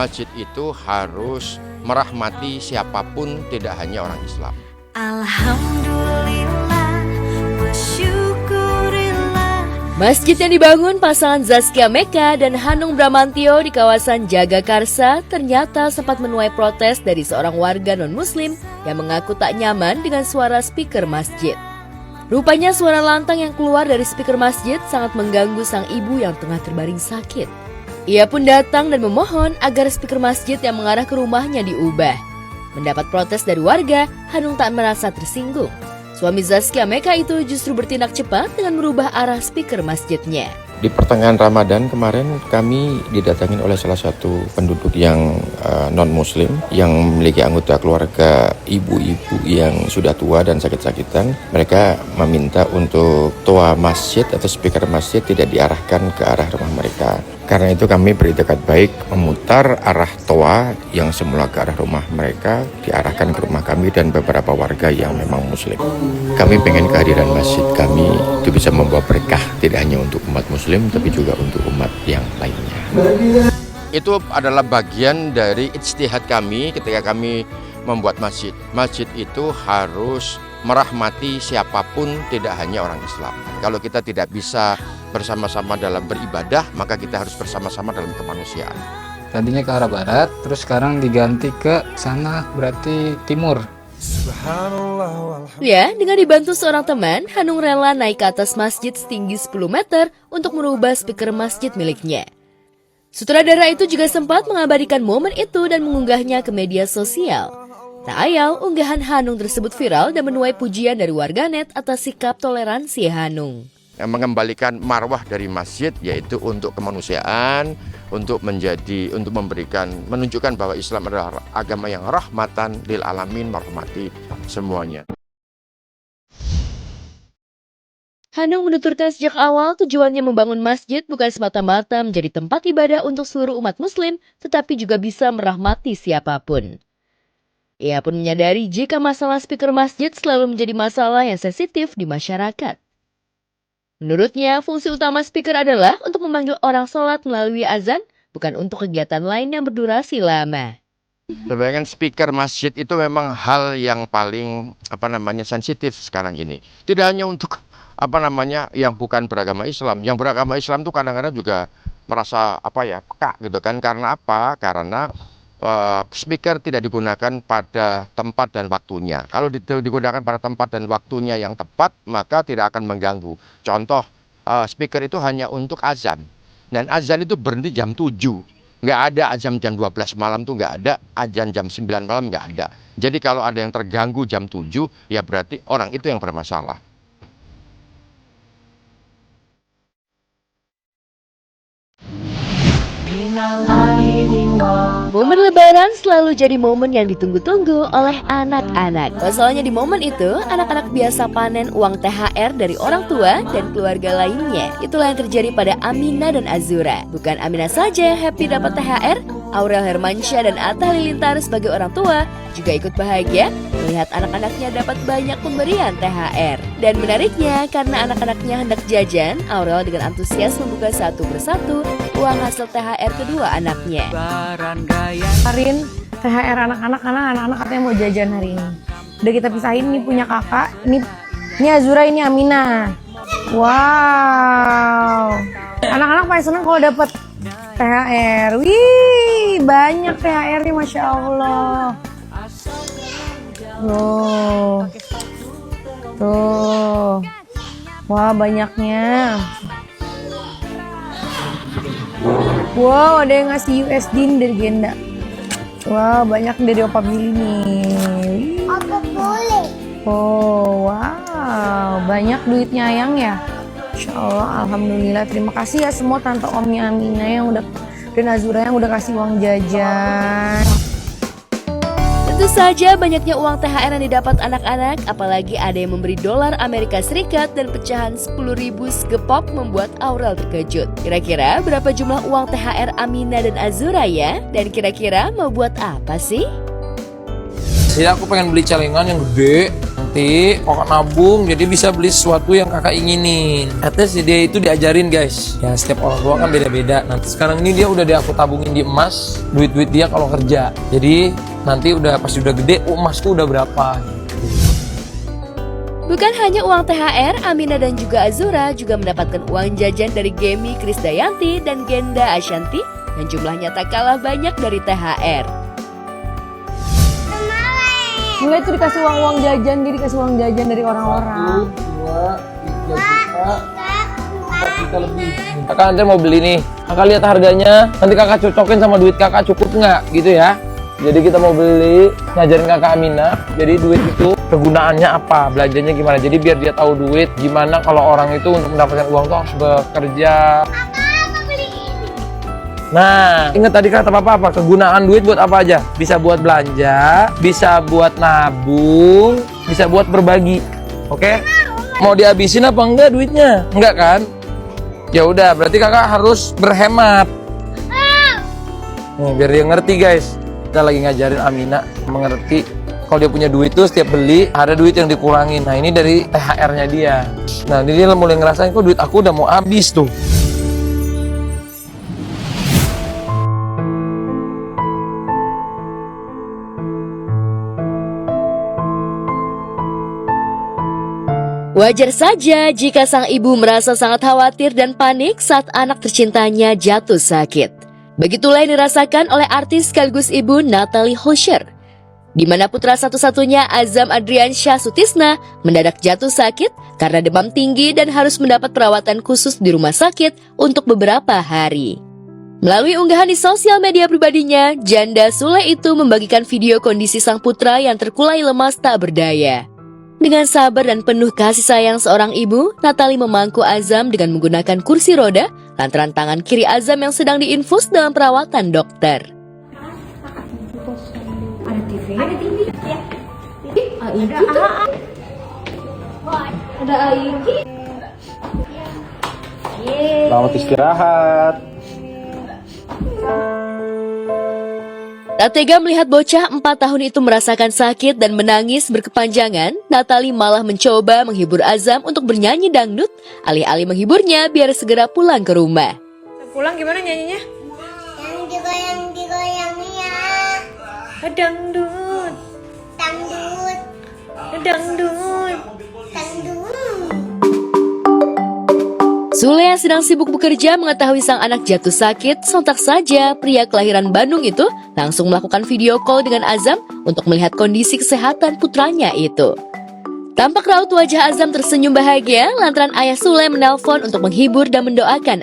masjid itu harus merahmati siapapun, tidak hanya orang Islam. Alhamdulillah, bersyukurillah. Masjid yang dibangun pasangan Zaskia Meka dan Hanung Bramantio di kawasan Jagakarsa ternyata sempat menuai protes dari seorang warga non-muslim yang mengaku tak nyaman dengan suara speaker masjid. Rupanya suara lantang yang keluar dari speaker masjid sangat mengganggu sang ibu yang tengah terbaring sakit. Ia pun datang dan memohon agar speaker masjid yang mengarah ke rumahnya diubah. Mendapat protes dari warga, Hanung tak merasa tersinggung. Suami Zaskia Meka itu justru bertindak cepat dengan merubah arah speaker masjidnya. Di pertengahan Ramadan kemarin kami didatangi oleh salah satu penduduk yang non-muslim yang memiliki anggota keluarga ibu-ibu yang sudah tua dan sakit-sakitan. Mereka meminta untuk toa masjid atau speaker masjid tidak diarahkan ke arah rumah mereka. Karena itu kami beritikat baik memutar arah toa yang semula ke arah rumah mereka diarahkan ke rumah kami dan beberapa warga yang memang muslim. Kami pengen kehadiran masjid kami itu bisa membawa berkah tidak hanya untuk umat muslim tapi juga untuk umat yang lainnya. Itu adalah bagian dari ijtihad kami ketika kami membuat masjid. Masjid itu harus merahmati siapapun, tidak hanya orang Islam. Kalau kita tidak bisa bersama-sama dalam beribadah, maka kita harus bersama-sama dalam kemanusiaan. Tadinya ke arah barat, terus sekarang diganti ke sana, berarti timur. Ya, dengan dibantu seorang teman, Hanung rela naik ke atas masjid setinggi 10 meter untuk merubah speaker masjid miliknya. Sutradara itu juga sempat mengabadikan momen itu dan mengunggahnya ke media sosial. Tak ayal, unggahan Hanung tersebut viral dan menuai pujian dari warganet atas sikap toleransi Hanung. Mengembalikan marwah dari masjid yaitu untuk kemanusiaan, untuk menunjukkan bahwa Islam adalah agama yang rahmatan lil alamin, merahmati semuanya. Hanung menuturkan sejak awal tujuannya membangun masjid bukan semata-mata menjadi tempat ibadah untuk seluruh umat muslim, tetapi juga bisa merahmati siapapun. Ia pun menyadari jika masalah speaker masjid selalu menjadi masalah yang sensitif di masyarakat. Menurutnya, fungsi utama speaker adalah untuk memanggil orang sholat melalui azan, bukan untuk kegiatan lain yang berdurasi lama. Sebenarnya speaker masjid itu memang hal yang paling sensitif sekarang ini. Tidak hanya untuk yang bukan beragama Islam. Yang beragama Islam itu kadang-kadang juga merasa peka gitu kan. Karena apa? Karena speaker tidak digunakan pada tempat dan waktunya. Kalau digunakan pada tempat dan waktunya yang tepat, maka tidak akan mengganggu. Contoh, speaker itu hanya untuk azan. Dan azan itu berhenti jam 7. Nggak ada azan jam 12 malam tuh nggak ada, azan jam 9 malam nggak ada. Jadi kalau ada yang terganggu jam 7, ya berarti orang itu yang bermasalah. Momen Lebaran selalu jadi momen yang ditunggu-tunggu oleh anak-anak. Pasalnya di momen itu, anak-anak biasa panen uang THR dari orang tua dan keluarga lainnya. Itulah yang terjadi pada Amina dan Azura. Bukan Amina saja yang happy dapat THR, Aurel Hermansyah dan Atta Halilintar sebagai orang tua juga ikut bahagia melihat anak-anaknya dapat banyak pemberian THR. Dan menariknya, karena anak-anaknya hendak jajan, Aurel dengan antusias membuka satu persatu uang hasil THR kedua anaknya. Kemarin THR anak-anak karena anak-anak katanya mau jajan hari ini. Udah kita pisahin, ini punya kakak, ini Azura, ini Amina. Wow. Anak-anak paling seneng kalau dapet THR. Wih, banyak THR nih, Masya Allah. Tuh. Wah, banyaknya. Wow, ada yang ngasih USD dari Genda. Wow, banyak dari Opa Billy nih. Apa boleh? Oh, wow, banyak duitnya Ayang ya. Insya Allah, alhamdulillah. Terima kasih ya semua tante omnya Amina dan Azura yang udah kasih uang jajan. Tentu saja banyaknya uang THR yang didapat anak-anak, apalagi ada yang memberi dolar Amerika Serikat dan pecahan 10.000 segepok membuat Aurel terkejut. Kira-kira berapa jumlah uang THR Amina dan Azura ya? Dan kira-kira mau buat apa sih? Jadi aku pengen beli celengan yang gede, nanti kakak nabung jadi bisa beli sesuatu yang kakak inginin. At least dia itu diajarin guys. Ya setiap orang tua kan beda-beda. Nanti sekarang ini dia udah aku tabungin di emas, duit-duit dia kalau kerja. Jadi nanti pas udah gede, emasku udah berapa. Bukan hanya uang THR, Amina dan juga Azura juga mendapatkan uang jajan dari Gemi Krisdayanti dan Genda Ashanti yang jumlahnya tak kalah banyak dari THR. Enggak, itu dikasih uang jajan, dia dikasih uang jajan dari orang-orang. 1, 2, 3 juta, 4 juta lebih. Kakak nanti mau beli nih, kakak lihat harganya, nanti kakak cocokin sama duit kakak cukup nggak gitu ya. Jadi kita mau beli, ngajarin kakak Amina, jadi duit itu kegunaannya apa, belanjanya gimana. Jadi biar dia tahu duit, gimana kalau orang itu untuk mendapatkan uang tuh harus bekerja. Nah, ingat tadi kata papa apa? Kegunaan duit buat apa aja? Bisa buat belanja, bisa buat nabung, bisa buat berbagi. Oke? Mau dihabisin apa enggak duitnya? Enggak kan? Ya udah, berarti kakak harus berhemat. Nih, biar dia ngerti guys. Kita lagi ngajarin Amina mengerti kalau dia punya duit tuh setiap beli ada duit yang dikurangin. Nah, ini dari THR-nya dia. Nah, ini dia mulai ngerasain kok duit aku udah mau habis tuh. Wajar saja jika sang ibu merasa sangat khawatir dan panik saat anak tercintanya jatuh sakit. Begitulah yang dirasakan oleh artis sekaligus ibu Natalie Holscher, di mana putra satu-satunya Azam Adriansyah Sutisna mendadak jatuh sakit karena demam tinggi dan harus mendapat perawatan khusus di rumah sakit untuk beberapa hari. Melalui unggahan di sosial media pribadinya, janda Sule itu membagikan video kondisi sang putra yang terkulai lemas tak berdaya. Dengan sabar dan penuh kasih sayang seorang ibu, Natalie memangku Azam dengan menggunakan kursi roda lantaran tangan kiri Azam yang sedang diinfus dalam perawatan dokter. Ada TV? Ada TV, ya. Ada AIG. Selamat istirahat. Tak tega melihat bocah 4 tahun itu merasakan sakit dan menangis berkepanjangan, Natalie malah mencoba menghibur Azam untuk bernyanyi dangdut, alih-alih menghiburnya biar segera pulang ke rumah. Pulang gimana nyanyinya? Yang digoyang ya. Dangdut, Dangdut, dangdut. dangdut. Sule yang sedang sibuk bekerja mengetahui sang anak jatuh sakit, sontak saja pria kelahiran Bandung itu langsung melakukan video call dengan Azam untuk melihat kondisi kesehatan putranya itu. Tampak raut wajah Azam tersenyum bahagia lantaran ayah Sule menelpon untuk menghibur dan mendoakan